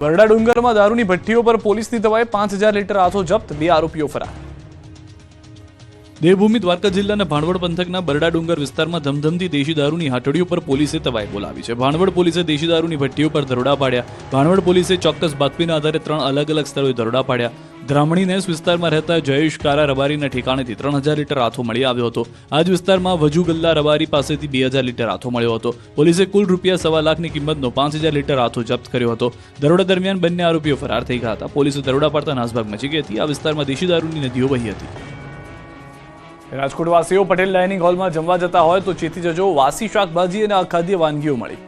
બરડા ડુંગરમાં દારૂની ભઠ્ઠીઓ પર પોલીસની દવાએ 5000 લીટર આથો જપ્ત, 2 આરોપીઓ ફરાર। દેવભૂમિ દ્વારકા જિલ્લાના ભાણવડ પંથકના બરડા ડુંગર વિસ્તારમાં ધમધમતી દેશી દારૂની હાટડીઓ પર પોલીસે તવાઈ બોલાવી છે। ભાણવડ પોલીસે દેશી દારૂની ભઠ્ઠીઓ પર દરોડા પાડ્યા। ભાણવડ પોલીસે ચોક્કસ બાતમીના આધારે 3 અલગ અલગ સ્થળોએ દરોડા પાડ્યા। ધ્રામણી નેસ વિસ્તારમાં રહેતા જયેશ કારા રબારીના ઠેકાણેથી 3000 લીટર આથો મળી આવ્યો હતો। આ જ વિસ્તારમાં વજુ ગલ્લા રબારી પાસેથી 2000 લીટર આથો મળ્યો હતો। પોલીસે કુલ ₹1.25 લાખની કિંમતનો 5000 લીટર આથો જપ્ત કર્યો હતો। દરોડા દરમિયાન બંને આરોપીઓ ફરાર થઈ ગયા હતા। પોલીસે દરોડા પાડતા નાસભાગ મચી ગઈ હતી। આ વિસ્તારમાં દેશી દારૂની નદીઓ વહી હતી। રાજકોટવાસીઓ પટેલ ડાઇનિંગ હોલમાં જમવા જતા હોય તો ચેતી જજો, વાસી શાકભાજી અને અખાદ્ય વાનગીઓ મળી।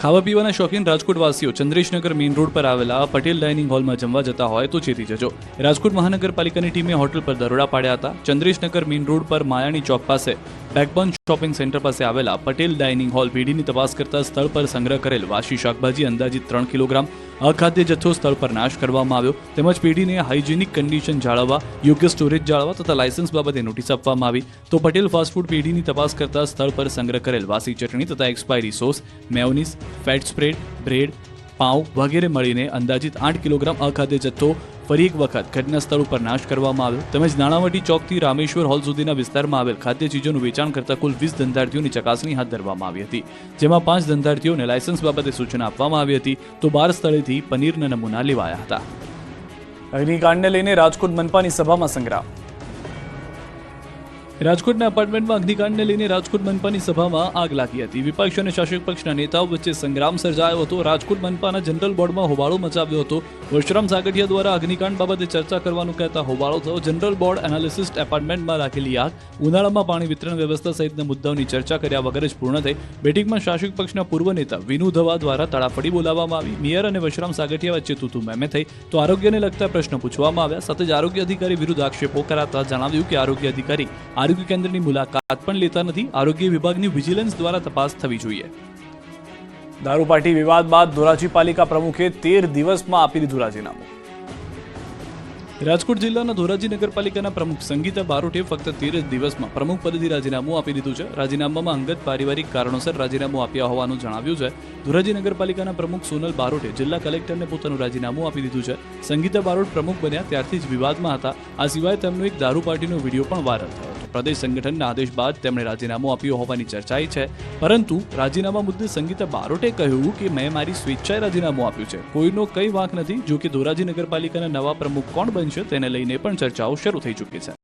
ખાવા પીવાના શોખીન રાજકોટવાસીઓ ચંદ્રેશનગર મેઇન રોડ પર આવેલા પટેલ ડાઇનિંગ હોલમાં જમવા જતા હોય તો ચેતી જજો। રાજકોટ મહાનગરપાલિકાની ટીમે હોટલ પર દરોડા પાડ્યા હતા। ચંદ્રેશનગર મેઇન રોડ પર માયાણી ચોક પાસે બેકબોન શોપિંગ સેન્ટર પાસે આવેલા પટેલ ડાઇનિંગ હોલ પેઢીની તપાસ કરતા સ્થળ પર સંગ્રહ કરેલ વાસી શાકભાજી અંદાજિત 3 કિલોગ્રામ અખાદ્ય જથ્થો સ્થળ પર નાશ કરવામાં આવ્યો। તેમજ પેઢીને હાઇજેનિક કન્ડિશન જાળવવા, યોગ્ય સ્ટોરેજ જાળવવા તથા લાયસન્સ બાબતે નોટિસ આપવામાં આવી। તો પટેલ ફાસ્ટફૂડ પેઢીની તપાસ કરતા સ્થળ પર સંગ્રહ કરેલ વાસી ચટણી તથા expiry sauce, mayonnaise, fat spread, bread, પાઉં વગેરે મળીને અંદાજિત 8 કિલોગ્રામ અખાદ્ય જથ્થો ફરી એક વખત ઘટના સ્થળ ઉપર નાશ કરવામાં આવ્યો। તેમજ નાણાવટી ચોકથી રામેશ્વર હોલ સુધીના વિસ્તારમાં આવેલ ખાદ્ય ચીજોનું વેચાણ કરતા કુલ 20 ધંધાર્થીઓની ચકાસણી હાથ ધરવામાં આવી હતી, જેમાં 5 ધંધાર્થીઓને લાયસન્સ બાબતે સૂચના આપવામાં આવી હતી તો 12 સ્થળેથી પનીરના નમૂના લેવાયા હતા। અગ્નિકાંડને લઈને રાજકોટ મનપાની સભામાં સંગ્રામ। રાજકોટના એપાર્ટમેન્ટમાં અગ્નિકાંડને લઈને રાજકોટ મનપાની સભામાં આગ લાગી હતી। વિપક્ષ અને શાસક પક્ષના નેતાઓ વચ્ચે સંગ્રામ સર્જાયો હતો। રાજકોટ મનપાના જનરલ બોર્ડમાં હોબાળો મચાવ્યો હતો। વશરામ સાગઠિયા દ્વારા અગ્નિકાંડ બાબતે ચર્ચા કરવાનું કહેતા હોબાળો થયો। જનરલ બોર્ડ એનાલિસિસ્ટ એપાર્ટમેન્ટમાં રાખેલી આગ, ઉનાળામાં પાણી વિતરણ વ્યવસ્થા સહિતના મુદ્દાઓની ચર્ચા કર્યા વગર જ પૂર્ણ થઈ। બેઠકમાં શાસક પક્ષના પૂર્વ નેતા વિનુ ધવા દ્વારા તડાફડી બોલાવવામાં આવી। મેયર અને વશરામ સાગઠિયા વચ્ચે તૂતુ મેમે થઈ તો આરોગ્યને લગતા પ્રશ્નો પૂછવામાં આવ્યા। સાથે જ આરોગ્ય અધિકારી વિરુદ્ધ આક્ષેપો કરાતા જણાવ્યું કે આરોગ્ય અધિકારી આરોગ્ય કેન્દ્રની મુલાકાત પણ લેતા નથી। આરોગ્ય વિભાગની વિજિલન્સ દ્વારા તપાસ થવી જોઈએ। દારૂ પાર્ટી વિવાદ બાદ ધોરાજી પાલિકા પ્રમુખે 13 દિવસમાં આપી દીધું રાજીનામું। રાજકોટ જિલ્લાના ધોરાજી નગરપાલિકાના પ્રમુખ સંગીતા બારોટે ફક્ત 13 દિવસમાં પ્રમુખ પદેથી રાજીનામું આપી દીધું છે। રાજીનામામાં અંગત પારિવારિક કારણોસર રાજીનામું આપ્યા હોવાનું જણાવ્યું છે। ધોરાજી નગરપાલિકાના પ્રમુખ સોનલ બારોટે જિલ્લા કલેક્ટરને પોતાનું રાજીનામું આપી દીધું છે। સંગીતા બારોટ પ્રમુખ બન્યા ત્યારથી જ વિવાદમાં હતા। આ સિવાય તેમનો એક દારૂ પાર્ટીનો વિડીયો પણ વાયરલ થયો હતો। પ્રદેશ સંગઠનના આદેશ બાદ તેમણે રાજીનામું આપ્યું હોવાની ચર્ચાઈ છે, પરંતુ રાજીનામા મુદ્દે સંગીતા બારોટે કહ્યું કે મેં મારી સ્વેચ્છાએ રાજીનામું આપ્યું છે, કોઈનો કંઈ વાંક નથી। જો કે ધોરાજી નગરપાલિકાના નવા પ્રમુખ કોણ બનશે તેને લઈને પણ ચર્ચાઓ શરૂ થઈ ચૂકી છે।